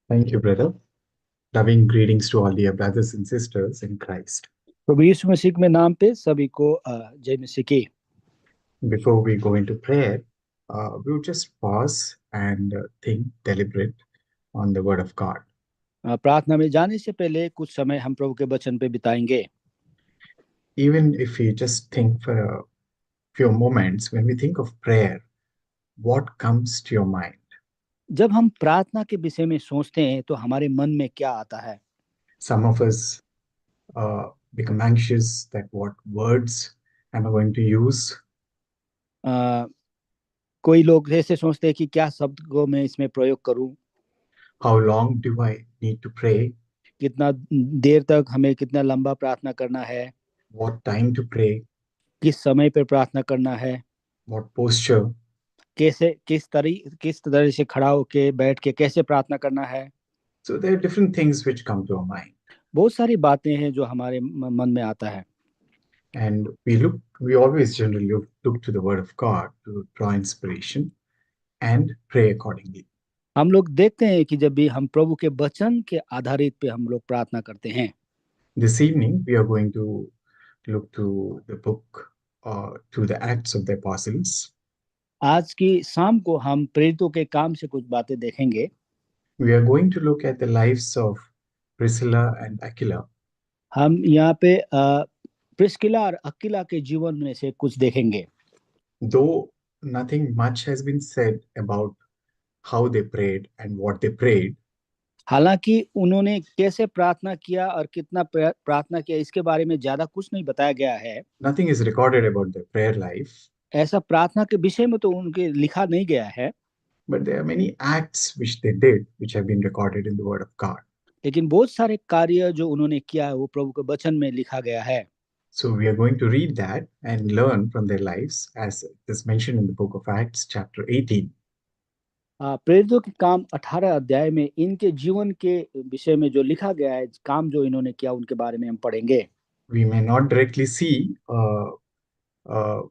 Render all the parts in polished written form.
Thank you, brother. Loving greetings to all dear brothers and sisters in Christ. प्रभु यीशु मसीह में नाम पे सभी को जय मसीह की। Before we go into prayer, we would just pause and think, deliberate on the Word of God. प्रार्थना में जाने से पहले कुछ समय हम प्रभु के वचन पे बिताएंगे। Even if we just think for a few moments, when we think of prayer, what comes to your mind? जब हम प्रार्थना के विषय में सोचते हैं तो हमारे मन में क्या आता है? Some of us become anxious that what words am I going to use? कोई लोग ऐसे सोचते हैं कि क्या शब्द को मैं इसमें प्रयोग करूं, How long do I need to pray? कितना देर तक हमें कितना लंबा प्रार्थना करना है, What time to pray? किस समय पर प्रार्थना करना है, What posture? किस तरह से खड़ा होके बैठ के कैसे प्रार्थना करना है। So there are different things which come to our mind. बहुत सारी बातें हैं जो हमारे मन में आता है। And we always generally look to the Word of God to draw inspiration and pray accordingly. हम लोग देखते हैं कि जब भी हम प्रभु के वचन के आधारित पे हम लोग प्रार्थना करते हैं। This evening, we are going to look to the book, to the Acts of the Apostles. आज की शाम को हम प्रेरितों के काम से कुछ बातें देखेंगे। We are going to look at the lives of Priscilla and Aquila. हम यहाँ पे प्रिस्किला और अक्विला के जीवन में से कुछ देखेंगे। Though nothing much has been said about how they prayed and what they prayed, हालांकि उन्होंने कैसे प्रार्थना किया और कितना प्रार्थना किया इसके बारे में ज्यादा कुछ नहीं बताया गया है। nothing is recorded about their prayer life, ऐसा प्रार्थना के विषय में तो उनके लिखा नहीं गया है, but there are many acts which they did which have been recorded in the Word of God. लेकिन बहुत सारे कार्य जो उन्होंने किया है वो प्रभु के वचन में लिखा गया है। So we are going to read that and learn from their lives as is mentioned in the book of Acts chapter 18. प्रेरितों के काम 18 अध्याय में इनके जीवन के विषय में जो लिखा गया है, काम जो इन्होंने किया उनके बारे में हम पढ़ेंगे। We may not directly see uh,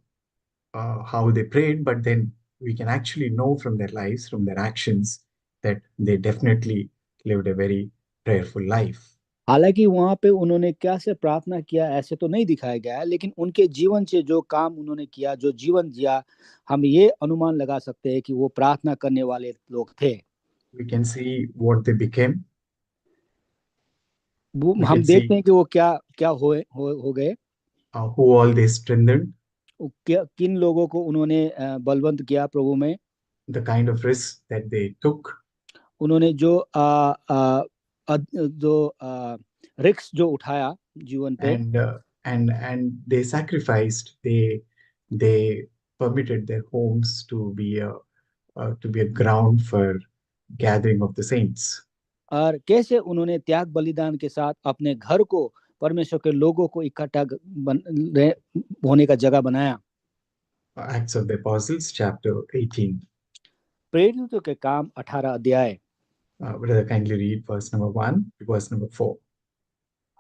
how they prayed, but then we can actually know from their lives, from their actions, that they definitely lived a very prayerful life. हालांकि वहां पे उन्होंने क्या से प्रार्थना किया ऐसे तो नहीं दिखाया गया है, लेकिन उनके जीवन से जो काम उन्होंने किया, जो जीवन जिया, हम ये अनुमान लगा सकते हैं कि वो प्रार्थना करने वाले लोग थे। We can see what they became. We हम can देखते see हैं कि वो क्या क्या हो गए, who all they strengthened, किन लोगों को उन्होंने बलवंत किया प्रभु में, the kind of risks that they took, उन्होंने जो रिस्क जो उठाया जीवन पे, and they sacrificed. They permitted their homes to be a ground for gathering of the saints. और कैसे उन्होंने त्याग बलिदान के साथ अपने घर को परमेश्वर के लोगों को इकट्ठा होने का जगह बनाया। Acts of the Apostles, chapter 18. प्रेरितों के काम 18 अध्याय। Brother, kindly read verse number 1 to verse number 4.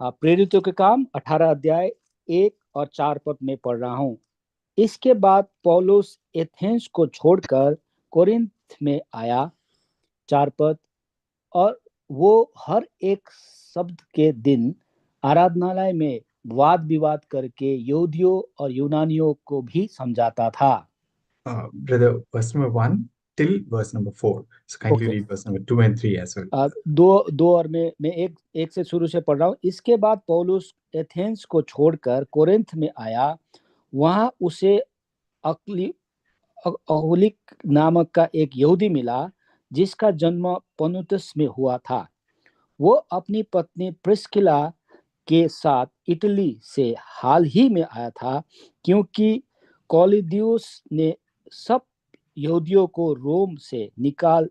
हाँ, प्रेरितों के काम 18 अध्याय 1 और 4 पद में पढ़ रहा हूँ। इसके बाद पौलुस एथेंस को छोड़कर कोरिन्थ में आया, 4 पद, और वो हर एक शब्द के दिन आराधनालय में वाद विवाद करके यहूदियों और यूनानियों को भी समझाता था। Brother, verse number 1 till verse number 4. So kindly read verse number 2 and 3 as well. दो और मैं एक से शुरू से पढ़ रहा हूँ। इसके बाद पौलुस एथेंस को छोड़कर कोरिन्थ में आया, वहां उसे अहुलिक नामक का एक यहूदी मिला जिसका जन्म पनुतस में हुआ था। वो अपनी पत्नी प्रिस्किला के साथ इटली से हाल ही में आया था, क्योंकि कॉलिदियुस ने सब यहूदियों को रोम से निकल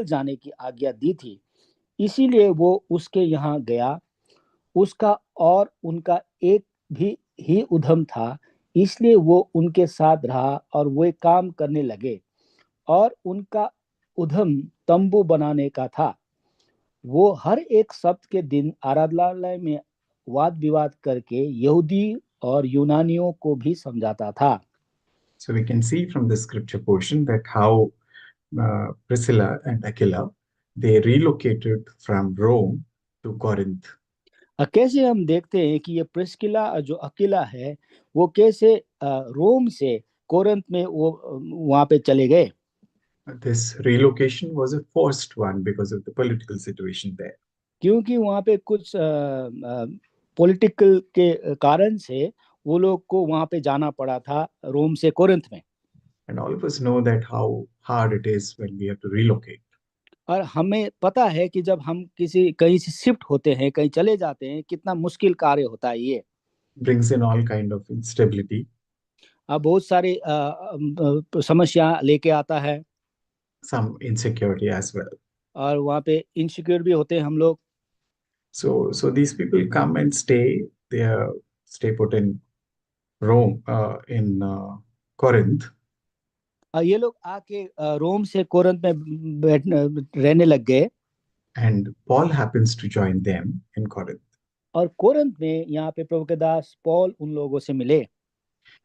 जाने की आज्ञा दी थी, इसीलिए वो उसके यहाँ गया। उसका और उनका एक भी ही उद्यम था, इसलिए वो उनके साथ रहा और वे काम करने लगे, और उनका उद्यम तंबू बनाने का था। वो हर एक सप्ताह के दिन आराधनालय में वाद विवाद करके यहूदी और यूनानियों को भी समझाता था। So we can see from the scripture portion that how Priscilla and Aquila, they relocated from Rome to Corinth. कैसे हम देखते हैं कि ये प्रिस्किला जो अकेला है वो कैसे रोम से कोरिन्थ में वो वहां पे चले गए। This relocation was a forced one because of the political situation there. क्योंकि वहां पे कुछ पॉलिटिकल के कारण से वो लोग को वहां पे जाना पड़ा था रोम से कोरिन्थ में। And all of us know that how hard it is when we have to relocate. और हमें पता है कि जब हम किसी कहीं से शिफ्ट होते हैं कहीं चले जाते हैं कितना मुश्किल कार्य होता है ये। Brings in all kind of instability, अब बहुत सारी समस्या लेके आता है some insecurity as well. और वहाँ पे इनसिक्योर भी होते हैं हम लोग। So these people come and stay. They stay put in Rome, in Corinth, और ये लोग आके रोम से कोरिन्थ में रहने लग गए। and Paul happens to join them in Corinth. और कोरिन्थ में यहाँ पे प्रभु के दास पौल उन लोगों से मिले।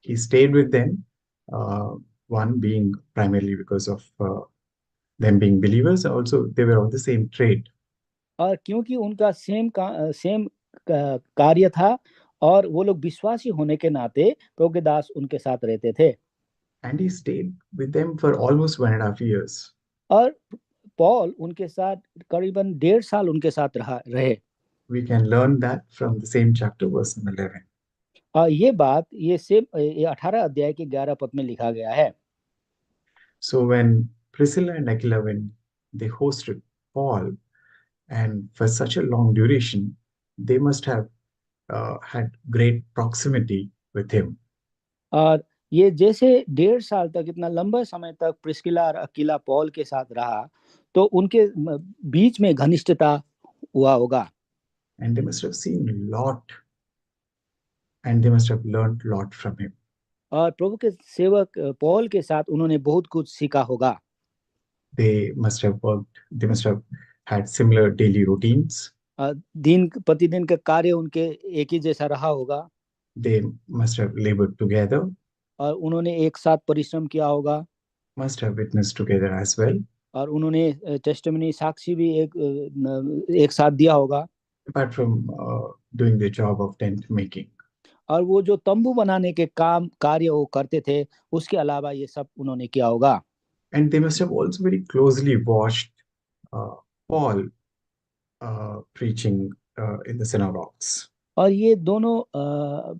He stayed with them, uh, one being primarily because of them being believers. Also, they were of the same trade. और क्योंकि उनका सेम कार्य था और वो लोग विश्वासी होने के नाते प्रभु के दास उनके साथ रहते थे। And he stayed with them for almost 1.5 years. और पौल उनके साथ करीबन 1.5 साल उनके साथ रहे। We can learn that from the same chapter, verse number 11. और ये बात ये 18 अध्याय के 11 पद में लिखा गया है। So when Priscilla and Aquila, when they hosted Paul, and for such a long duration, they must have had great proximity with him. और ये जैसे 1.5 साल तक इतना लंबा समय तक प्रिस्किला और अकीला पौल के साथ रहा तो उनके बीच में घनिष्ठता हुआ होगा। And they must have seen a lot, and they must have learned a lot from him. और प्रभु के सेवक पौल के साथ उन्होंने बहुत कुछ सीखा होगा। They must have worked, they must have had similar daily routines. दिन प्रतिदिन का कार्य उनके एक ही जैसा रहा होगा। They must have labored together, और उन्होंने एक साथ परिश्रम किया होगा। must have witnessed together as well. और उन्होंने टेस्टिमनी साक्षी भी एक साथ दिया होगा। Apart from doing the job of tent making. और वो जो तंबू बनाने के कार्य वो करते थे उसके अलावा ये सब उन्होंने किया होगा। And they must have also very closely watched Paul preaching in the synagogues. और ये दोनों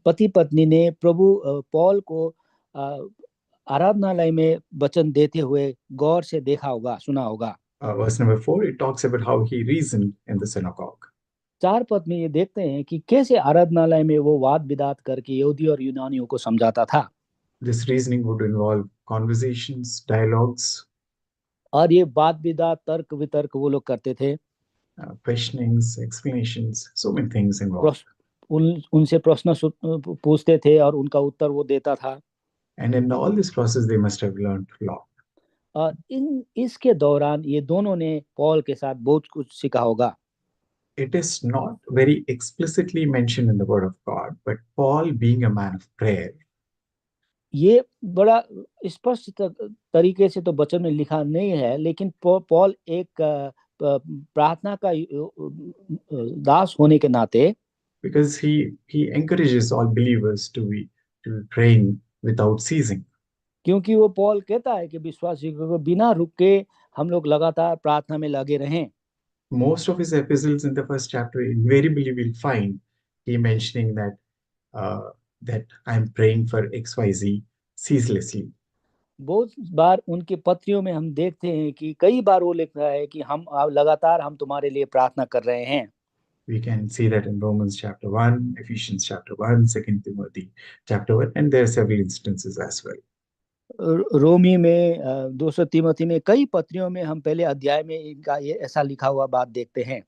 पति पत्नी ने प्रभु पौल को आराधनालय में वचन देते हुए गौर से देखा होगा सुना होगा। Verse number 4, it talks about how he reasoned in the synagogue. 4 पद में ये देखते हैं कि कैसे आराधनालय में वो वाद विवाद करके यहूदी और यूनानियों को समझाता था। This reasoning would involve conversations, dialogues, और ये वाद विवाद तर्क वितर्क वो लोग करते थे। questionings, explanations, so many things involved. उनसे प्रश्न पूछते थे और उनका उत्तर वो देता था। And in all this process, they must have learned a lot. और इसके दौरान ये दोनों ने पौल के साथ बहुत कुछ सीखा होगा। It is not very explicitly mentioned in the Word of God, but Paul, being a man of prayer, ये बड़ा स्पष्ट तरीके से तो वचन में लिखा नहीं है लेकिन पौल एक प्रार्थना का दास होने के नाते because he encourages all believers to be praying without ceasing. क्योंकि वो पौल कहता है कि विश्वासियों को बिना रुके हम लोग लगातार प्रार्थना में लगे रहें। Most of his epistles in the first chapter, invariably we'll find he mentioning that I'm praying for XYZ ceaselessly. बहुत बार उनके पत्रियों में हम देखते हैं कि कई बार वो लिख रहा है कि हम लगातार हम तुम्हारे लिए प्रार्थना कर रहे हैं। We can see that in Romans chapter 1, Ephesians chapter 1, 2 Timothy chapter 1, and there are several instances as well. रोमी में 2 तीमोथी में कई पत्रियों में हम पहले अध्याय में इनका ये ऐसा लिखा हुआ बात देखते हैं।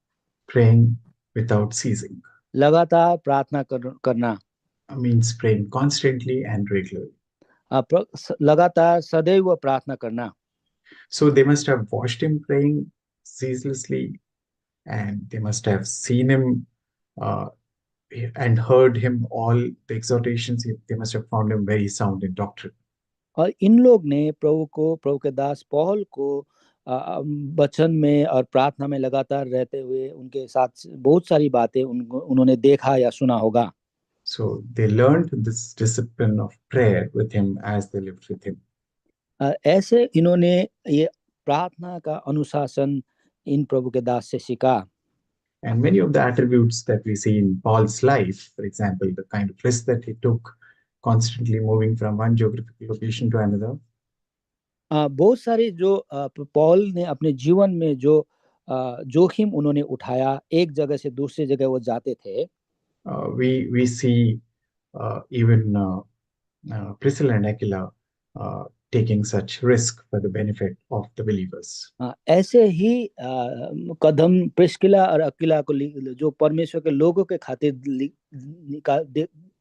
Praying without ceasing लगातार प्रार्थना करना means praying constantly and regularly. लगातार सदैव प्रार्थना करना। So they must have watched him praying ceaselessly, and they must have seen him and heard him all the exhortations. They must have found him very sound in doctrine. और इन लोग ने प्रभु के दास पौल को वचन में और प्रार्थना में लगातार रहते हुए उनके साथ बहुत सारी बातें उन्होंने देखा या सुना होगा। So they learned this discipline of prayer with him as they lived with him. ऐसे इन्होंने ये प्रार्थना का अनुशासन इन प्रभु के दास से सीखा। And many of the attributes that we see in Paul's life, for example, the kind of risk that he took, constantly moving from one geographical location to another. बहुत सारे जो पौल ने अपने जीवन में जो जोखिम उन्होंने उठाया, एक जगह से दूसरी जगह वो जाते थे। We see even Priscilla and Aquila taking such risk for the benefit of the believers. ऐसे ही कदम प्रिस्किला और अक्विला को जो परमेश्वर के लोगों के खातिर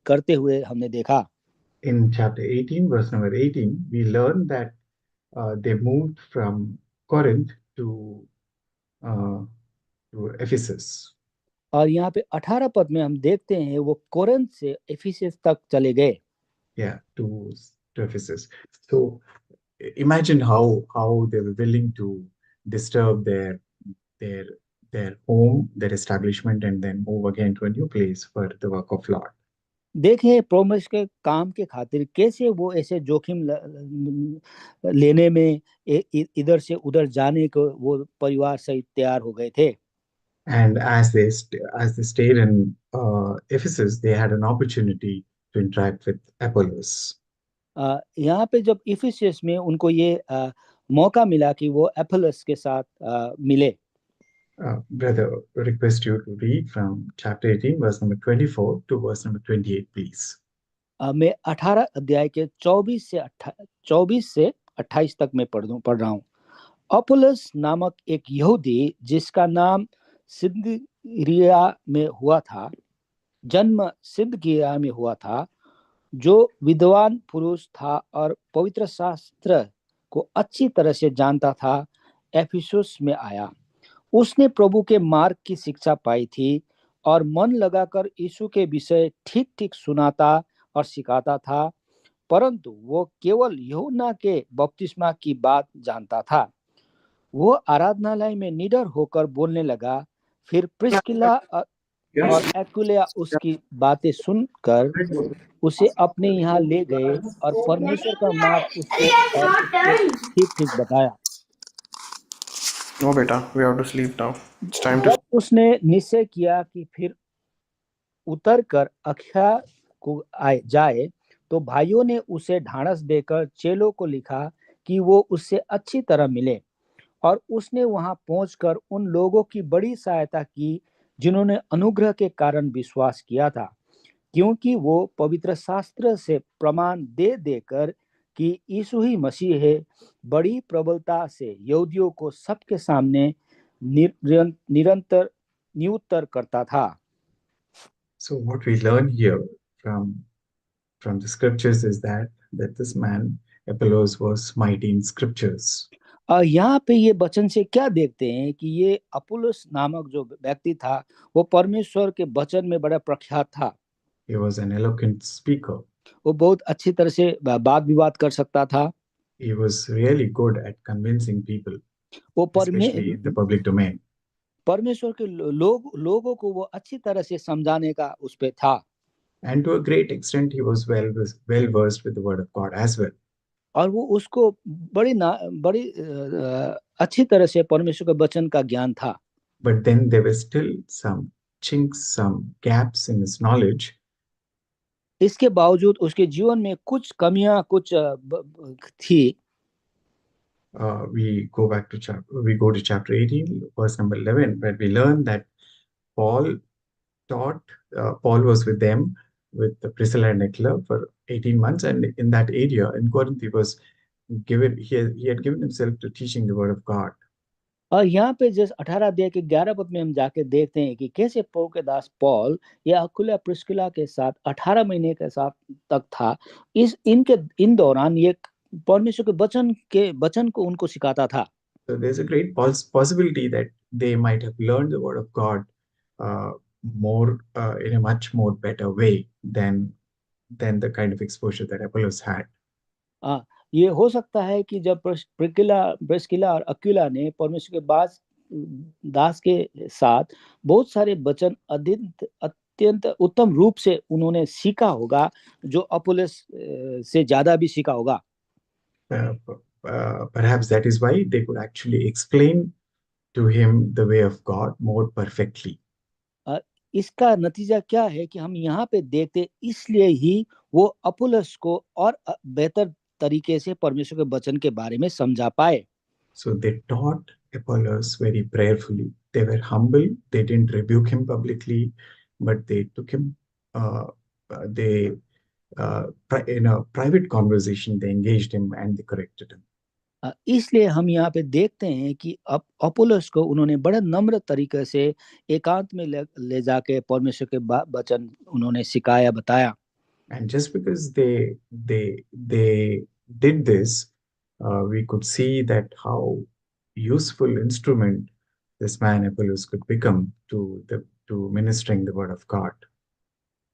करते हुए हमने देखा। In chapter 18, verse number 18, we learn that they moved from Corinth to Ephesus. और यहाँ पे 18 पद में हम देखते हैं वो कोरिन्थ से एफिसस तक चले गए। Yeah, to Ephesus. So imagine how they were willing to disturb their home, their establishment, and then move again to a new place for the work of Lord. देखें परमेश्वर के काम के खातिर कैसे वो ऐसे जोखिम लेने में इधर से उधर जाने को वो परिवार सहित तैयार हो गए थे। And as they stayed in Ephesus, they had an opportunity to interact with Apollos. यहाँ पे जब इफिसस में उनको ये मौका मिला कि वो अपोलोस के साथ मिले। Brother, request you to read from chapter 18, verse number 24 to verse number 28, please. मैं 18 अध्याय के 24 से 28 तक मैं पढ़ रहा हूँ। अपोलोस नामक एक यहूदी जिसका नाम सिदकिया में हुआ था, जन्म सिदकिया में हुआ था, जो विद्वान पुरुष था और पवित्र शास्त्र को अच्छी तरह से जानता था, एफिसुस में आया। उसने प्रभु के मार्ग की शिक्षा पाई थी और मन लगाकर यीशु के विषय ठीक ठीक सुनाता और सिखाता था, परंतु वो केवल यूहन्ना के बपतिस्मा की बात जानता था। वो आराधनालय में निडर होकर बोलने लगा। फिर प्रिस्किला और एक्विला उसकी बातें सुनकर उसे अपने यहाँ ले गए और परमेश्वर का मार्ग उसको ठीक ठीक बताया। No, beta, we have to sleep now. It's time to. जब उसने निश्चय किया कि फिर उतर कर अखया को जाए, तो भाइयों ने उसे ढांढस देकर चेलों को लिखा कि वो उससे अच्छी तरह मिले, और उसने वहां पहुंचकर उन लोगों की बड़ी सहायता की जिन्होंने अनुग्रह के कारण विश्वास किया था, क्योंकि वो पवित्र शास्त्र से प्रमाण दे देकर कि यीशु ही मसीह है, बड़ी प्रबलता से यहूदियों को सबके सामने निरंतर नियुत्तर करता था। So what we learn here from the scriptures is that this man Apollos was mighty in scriptures. यहाँ पे ये वचन से क्या देखते हैं कि ये अपुल्लोस नामक जो व्यक्ति था वो परमेश्वर के वचन में बड़ा प्रख्यात था। He was an eloquent speaker. वो बहुत अच्छी तरह से बात विवाद कर सकता था। He was really good at convincing people, वो especially in the public domain. परमेश्वर के लोगों को वो अच्छी तरह से समझाने का उस पे था। And to a great extent, he was well versed with the word of God as well. और वो उसको बड़ी अच्छी तरह से परमेश्वर के वचन का ज्ञान था। But then there were still some chinks, some gaps in his knowledge. इसके बावजूद उसके जीवन में कुछ कमियां कुछ थी। We go to chapter 18, verse number 11, where we learn that Paul was with them, with Priscilla and Aquila for 18 months, and in that area in Corinth, he had given himself to teaching the word of God. और यहाँ पे जैसे 18 अध्याय के 11 पद में हम जाके देखते हैं कि कैसे प्रभु के दास पौल या अक्विला प्रिस्किला के साथ 18 महीने के साथ तक था। इन दौरान ये परमेश्वर के वचन को उनको सिखाता था। So there's a great possibility that they might have learned the word of God more in a much more better way than the kind of exposure that Apollos had. ये हो सकता है कि जब प्रिस्किला और अक्विला ने परमेश्वर के दास के साथ बहुत सारे वचन अत्यंत उत्तम रूप से उन्होंने सीखा होगा, जो अपोलोस से ज्यादा भी सीखा होगा। Perhaps that is why they could actually explain to him the way of God more perfectly. इसका नतीजा क्या है कि हम यहाँ पे देखते, इसलिए ही वो अपोलोस को और बेहतर तरीके से परमेश्वर के वचन के बारे में समझा पाए। So they taught Apollos very prayerfully. They were humble. They didn't rebuke him publicly, but they took him. They in a private conversation they engaged him and they corrected him. इसलिए हम यहाँ पे देखते हैं कि अपोलोस को उन्होंने बड़े नम्र तरीके से एकांत में ले जाके परमेश्वर के वचन उन्होंने सिखाया, बताया। And just because they did this, we could see that how useful instrument this man Apollos could become to ministering the word of God.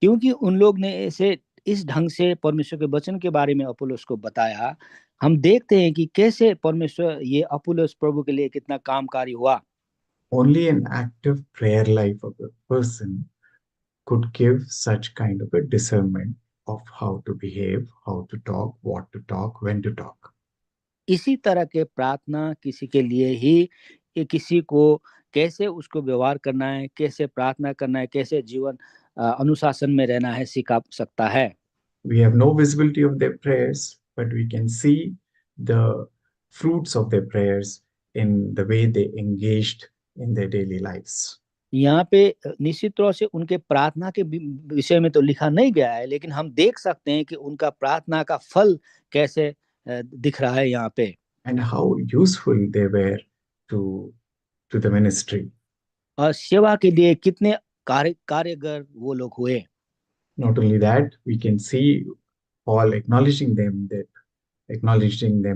क्योंकि उन लोग ने ऐसे इस ढंग से परमेश्वर के वचन के बारे में अपोलोस को बताया, हम देखते हैं कि कैसे परमेश्वर ये अपोलोस प्रभु के लिए कितना कामकारी हुआ। Only an active prayer life of a person could give such kind of a discernment of how to behave, how to talk, what to talk, when to talk. इसी तरह के प्रार्थना किसी के लिए ही, ये किसी को कैसे उसको व्यवहार करना है, कैसे प्रार्थना करना है, कैसे जीवन अनुशासन में रहना है, सिखा सकता है। We have no visibility of their prayers, but we can see the fruits of their prayers in the way they engaged in their daily lives. यहाँ पे निश्चित तौर से उनके प्रार्थना के विषय में तो लिखा नहीं गया है, लेकिन हम देख सकते हैं कि उनका प्रार्थना का फल कैसे दिख रहा है यहाँ पे, and how useful they were to the ministry. और सेवा के लिए कितने कार्यगर वो लोग हुए। Not only that, we can see Paul acknowledging them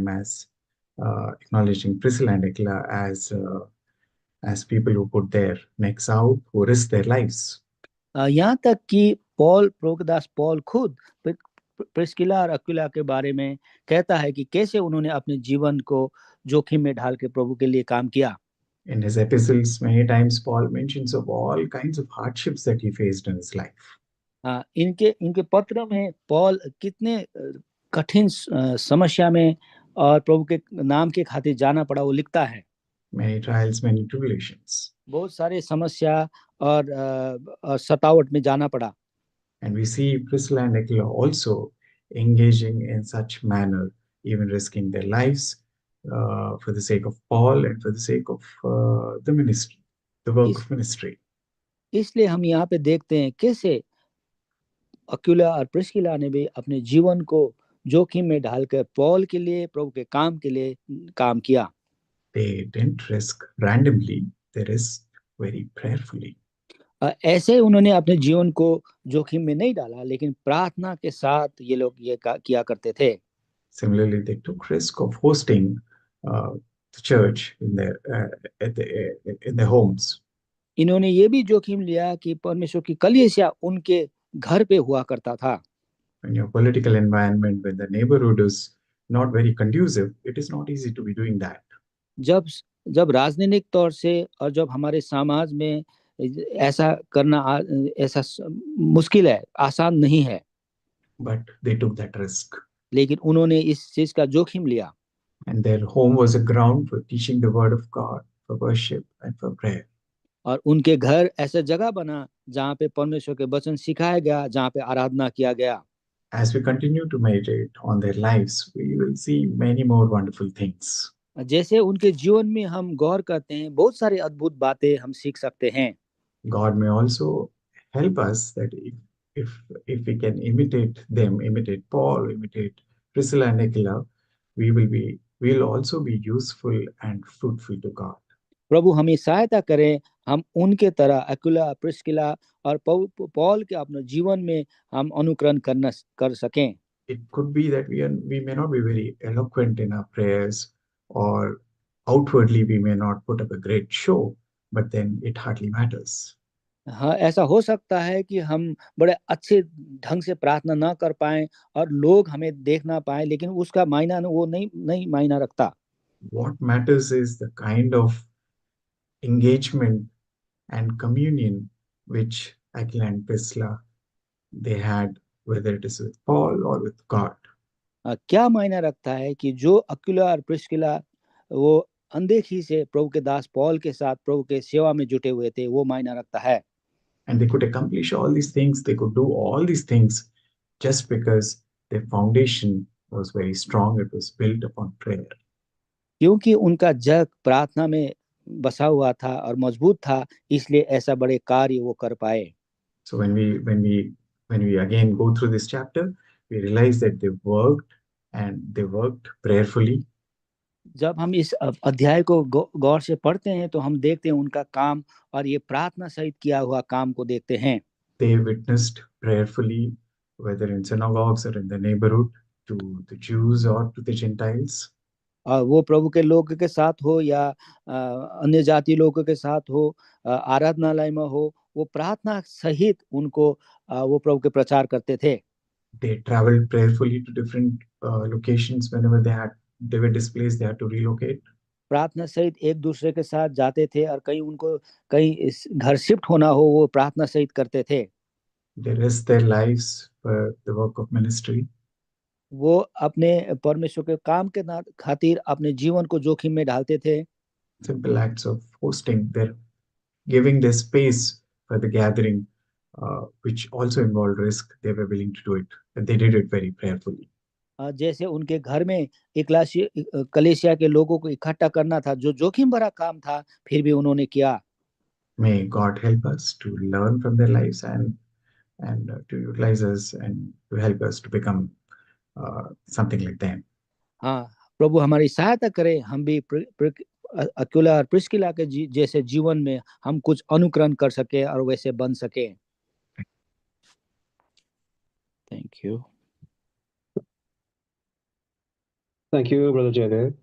as acknowledging Priscilla and Aquila as people who put their necks out, who risk their lives. यहाँ तक कि प्रभुदास पॉल खुद प्रिस्किला और अक्विला के बारे में कहता है कि कैसे उन्होंने अपने जीवन को जोखिम में डाल के प्रभु के लिए काम किया। In his epistles, many times Paul mentions of all kinds of hardships that he faced in his life. इनके पत्र में पॉल कितने कठिन समस्या में और प्रभु के नाम के खातिर जाना पड़ा वो लिखता है। Many trials, many tribulations. बहुत सारे समस्या और सतावट में जाना पड़ा। And we see Priscilla and Aquila also engaging in such manner, even risking their lives for the sake of Paul and for the sake of the ministry, the work of ministry. इसलिए हम यहाँ पे देखते हैं कैसे Aquila और Priscilla ने भी अपने जीवन को जोखिम में डालकर पॉल के लिए, प्रभु के काम के लिए काम किया। They didn't risk randomly, they risked very prayerfully. ऐसे उन्होंने अपने जीवन को जोखिम में नहीं डाला, लेकिन प्रार्थना के साथ ये लोग ये किया करते थे। Similarly, they took risk of hosting the church in their homes. इन्होंने ये भी जोखिम लिया कि परमेश्वर की कलीसिया उनके घर पे हुआ करता था। When your political environment, when the neighborhood is not very conducive, it is not easy to be doing that. जब राजनीतिक तौर से और जब हमारे समाज में ऐसा करना ऐसा मुश्किल है, आसान नहीं है। But they took that risk. लेकिन उन्होंने इस चीज का जोखिम लिया। And their home was a ground for teaching the word of God, for worship and for prayer. और उनके घर ऐसा जगह बना जहाँ पे परमेश्वर के वचन सिखाया गया, जहाँ पे आराधना किया गया। As we continue to meditate on their lives, we will see many more wonderful things. जैसे उनके जीवन में हम गौर करते हैं, बहुत सारी अद्भुत बातें हम सीख सकते हैं। God may also help us that if we can imitate them, imitate Paul, imitate Priscilla and Aquila, we will also be useful and fruitful to God. प्रभु हमें सहायता करें, हम उनके तरह अक्विला, प्रिस्किला और पौल के अपने जीवन में हम अनुकरण कर सकें। It could be that we may not be very eloquent in our prayers, or outwardly we may not put up a great show, but then it hardly matters. हाँ, ऐसा हो सकता है कि हम बड़े अच्छे ढंग से प्रार्थना ना कर पाए और लोग हमें देख ना पाए, लेकिन उसका मायना वो नहीं नहीं मायना रखता। What matters is the kind of engagement and communion which Aquila and Priscilla they had, whether it is with Paul or with God. क्या मायना रखता है कि जो अक्विला और प्रिस्किला वो अनदेखी से प्रभु के दास पौल के साथ प्रभु के सेवा में जुटे हुए थे, वो मायना रखता है। And they could accomplish all these things, they could do all these things just because their foundation was very strong. It was built upon prayer. क्योंकि उनका जग प्रार्थना में बसा हुआ था और मजबूत था, इसलिए ऐसा बड़े कार्य वो कर पाए। So when we again go through this chapter, we realize that they worked prayerfully. जब हम इस अध्याय को गौर से पढ़ते हैं तो हम देखते हैं उनका काम और ये प्रार्थना सहित किया हुआ काम को देखते हैं। They witnessed prayerfully, whether in synagogues or in the neighborhood, to the Jews or to the Gentiles. और वो प्रभु के लोग के साथ हो या अन्य जाति लोगों के साथ हो, आराधनालय में हो, वो प्रार्थना सहित उनको वो प्रभु के प्रचार करते थे। They traveled prayerfully to different locations whenever they were displaced, they had to relocate. प्रार्थना सहित एक दूसरे के साथ जाते थे और कहीं उनको कहीं घर शिफ्ट होना हो, वो प्रार्थना सहित करते थे। They risked their lives for the work of ministry. वो अपने परमेश्वर के काम के खातिर अपने जीवन को जोखिम में डालते थे। Simple acts of hosting, their giving their space for the gathering, which also involved risk. They were willing to do it, and they did it very prayerfully. जैसे उनके घर में कलीसिया के लोगों को इकट्ठा करना था, जो जोखिम भरा काम था, फिर भी उन्होंने किया। May God help us to learn from their lives and to utilize us and to help us to become something like them. हाँ, प्रभु हमारी सहायता करे, हम भी अक्विला और प्रिस्किला के जैसे जीवन में हम कुछ अनुकरण कर सके और वैसे बन सके। Thank you. Thank you, Brother Jaydev.